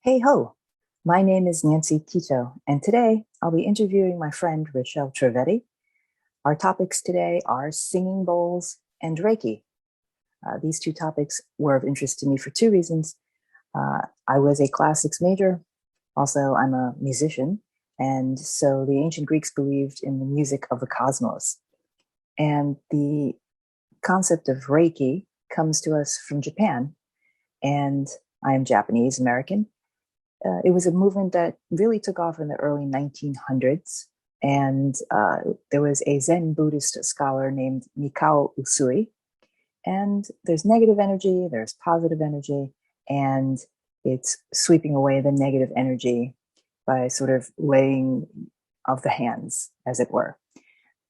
Hey ho! My name is Nancy Kito, and today I'll be interviewing my friend Richelle Trivedi. Our topics today are singing bowls and Reiki. These two topics were of interest to me for two reasons. I was a classics major, also, I'm a musician, and so the ancient Greeks believed in the music of the cosmos. And the concept of Reiki comes to us from Japan, and I am Japanese American. It was a movement that really took off in the early 1900s. And there was a Zen Buddhist scholar named Mikao Usui. And there's negative energy, there's positive energy, and it's sweeping away the negative energy by sort of laying of the hands, as it were.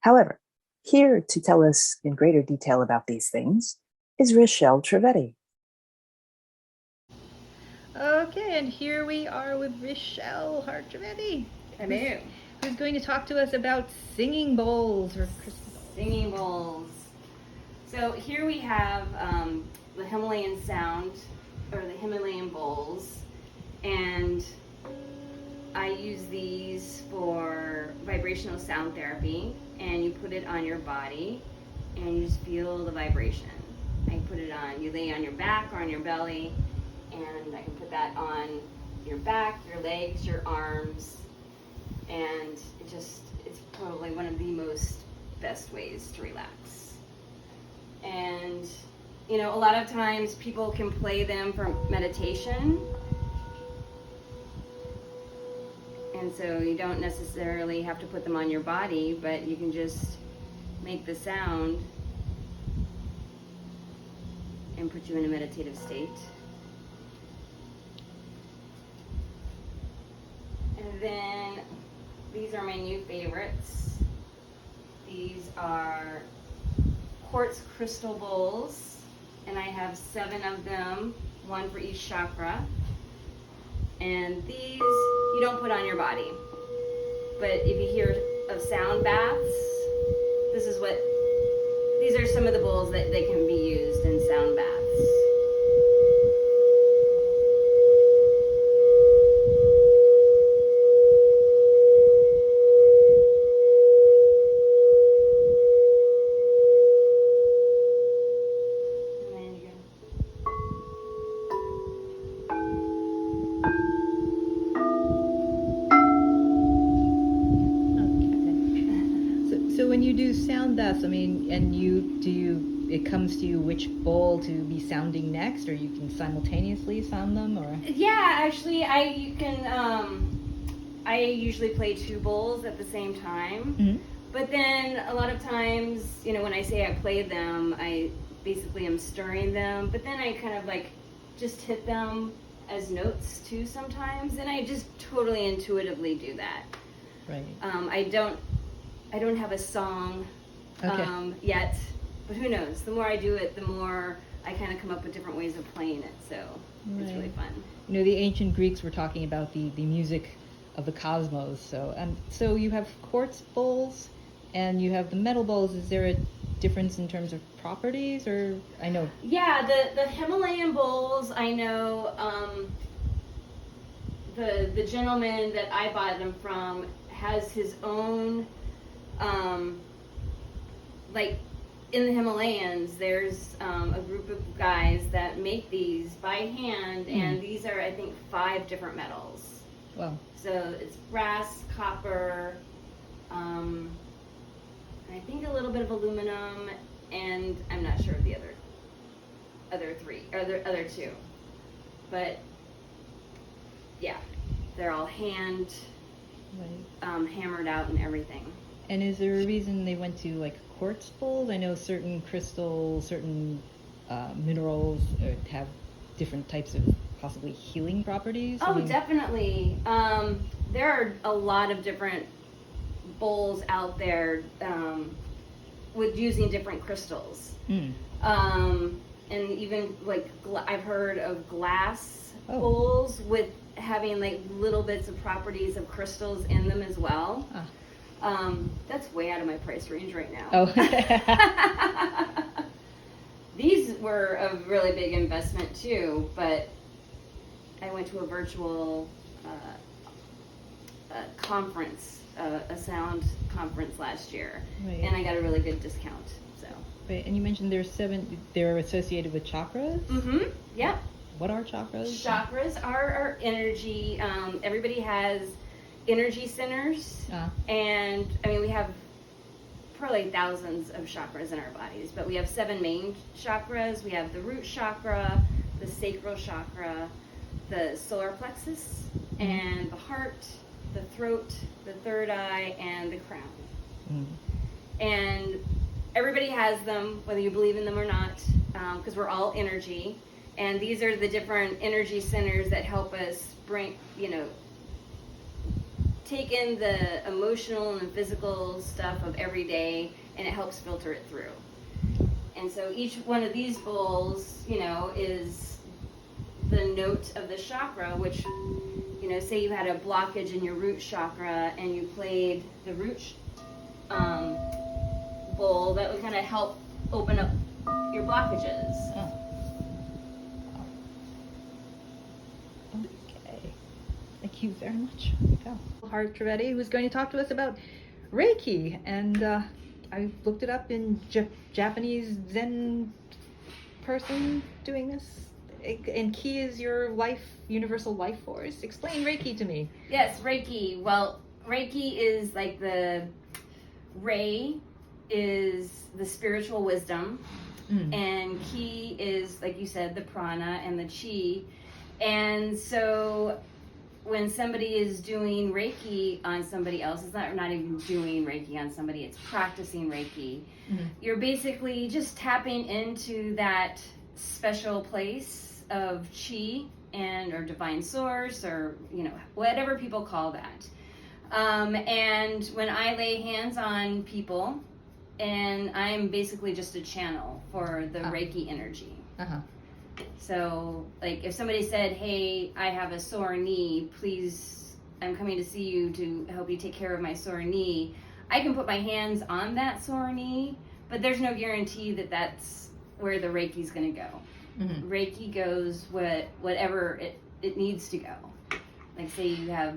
However, here to tell us in greater detail about these things is Richelle Trivedi. Okay, and here we are with Richelle Hart Trivedi. Hello. Who's going to talk to us about singing bowls or crystal bowls. Singing bowls. So here we have the Himalayan sound, or the Himalayan bowls, and I use these for vibrational sound therapy, and you put it on your body, and you just feel the vibration. I put it on, you lay on your back or on your belly, and I can put that on your back, your legs, your arms, and it's probably one of the most best ways to relax. And a lot of times people can play them for meditation, and so you don't necessarily have to put them on your body, but you can just make the sound and put you in a meditative state. And then these are my new favorites. These are quartz crystal bowls, and I have 7 of them, one for each chakra. And these you don't put on your body. But if you hear of sound baths, these are some of the bowls that they can be used in sound baths. So when you do sound baths, it comes to you which bowl to be sounding next, or you can simultaneously sound them, or? Yeah, actually, I usually play 2 bowls at the same time. Mm-hmm. But then a lot of times, when I say I play them, I basically am stirring them. But then I kind of just hit them as notes too sometimes, and I just totally intuitively do that. Right. I don't have a song yet, but who knows? The more I do it, the more I kind of come up with different ways of playing it. So It's really fun. The ancient Greeks were talking about the music of the cosmos. So you have quartz bowls and you have the metal bowls. Is there a difference in terms of properties, or I know? Yeah, the Himalayan bowls, I know the gentleman that I bought them from has his own in the Himalayas, there's a group of guys that make these by hand, and these are, I think, 5 different metals. Wow. So it's brass, copper, I think a little bit of aluminum, and I'm not sure of the other 2. But yeah, they're all hand hammered out and everything. And is there a reason they went to quartz bowls? I know certain crystals, certain minerals have different types of possibly healing properties. Oh, definitely. There are a lot of different bowls out there with using different crystals. And even I've heard of glass bowls with having little bits of properties of crystals in them as well. That's way out of my price range right now. These were a really big investment too, but I went to a virtual conference, a sound conference last year, Right. and I got a really good discount. So. Right, and you mentioned they're associated with chakras? Mm-hmm. Yep. What are chakras? Chakras are our energy. Everybody has energy centers, and I mean we have probably thousands of chakras in our bodies, but we have 7 main chakras. We have the root chakra, the sacral chakra, the solar plexus, and the heart, the throat, the third eye, and the crown. And everybody has them, whether you believe in them or not, because we're all energy. And these are the different energy centers that help us bring, take in the emotional and physical stuff of every day, and it helps filter it through. And so each one of these bowls, is the note of the chakra, which, say you had a blockage in your root chakra and you played the root bowl, that would kind of help open up your blockages. Okay. Thank you very much. Richelle Hart Trivedi, who's going to talk to us about Reiki. And I looked it up in Japanese Zen person doing this. And Ki is your universal life force. Explain Reiki to me. Yes, Reiki. Well, Reiki is like the Rei is the spiritual wisdom, and Ki is, like you said, the prana and the chi. And so when somebody is doing Reiki on somebody else, it's not even doing Reiki on somebody, it's practicing Reiki. You're basically just tapping into that special place of chi or divine source, or whatever people call that. And when I lay hands on people, and I'm basically just a channel for the Reiki energy. So, like, if somebody said, hey, I have a sore knee, please, I'm coming to see you to help you take care of my sore knee, I can put my hands on that sore knee, but there's no guarantee that that's where the Reiki's going to go. Reiki goes whatever it needs to go. Like, say you have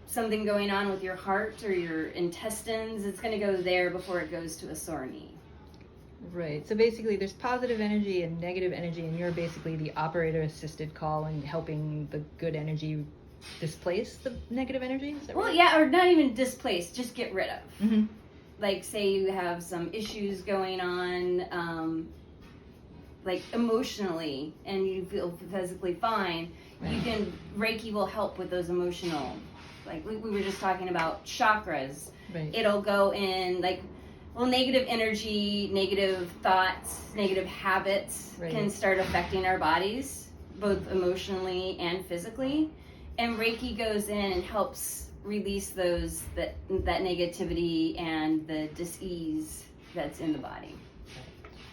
something going on with your heart or your intestines, it's going to go there before it goes to a sore knee. Right. So basically there's positive energy and negative energy, and you're basically the operator-assisted call and helping the good energy displace the negative energy? Is that right? Well, yeah, or not even displace, just get rid of. Like, say you have some issues going on, like emotionally, and you feel physically fine, Reiki will help with those emotional, like we were just talking about chakras. It'll go in, like, negative energy, negative thoughts, negative habits can start affecting our bodies, both emotionally and physically. And Reiki goes in and helps release that negativity and the dis-ease that's in the body.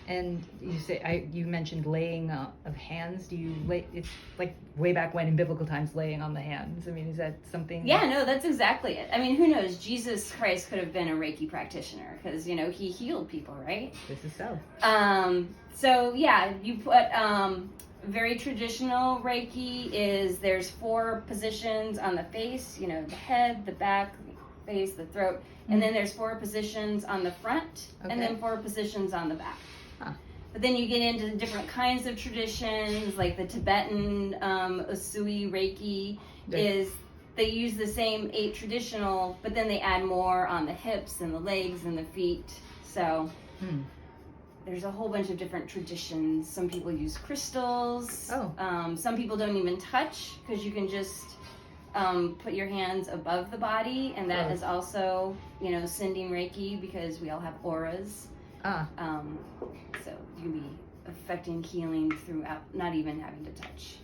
And you mentioned laying of hands. Do you lay? It's like way back when in biblical times, laying on the hands. I mean, is that something? Yeah, no, that's exactly it. I mean, who knows? Jesus Christ could have been a Reiki practitioner because he healed people, right? This is so. So yeah, you put very traditional Reiki is there's 4 positions on the face. The head, the back, face, the throat, and then there's 4 positions on the front, and then 4 positions on the back. But then you get into different kinds of traditions, like the Tibetan Usui Reiki is they use the same 8 traditional, but then they add more on the hips and the legs and the feet. So there's a whole bunch of different traditions. Some people use crystals. Some people don't even touch, because you can just put your hands above the body, and that is also, sending Reiki, because we all have auras. So you can be affecting healing throughout, not even having to touch.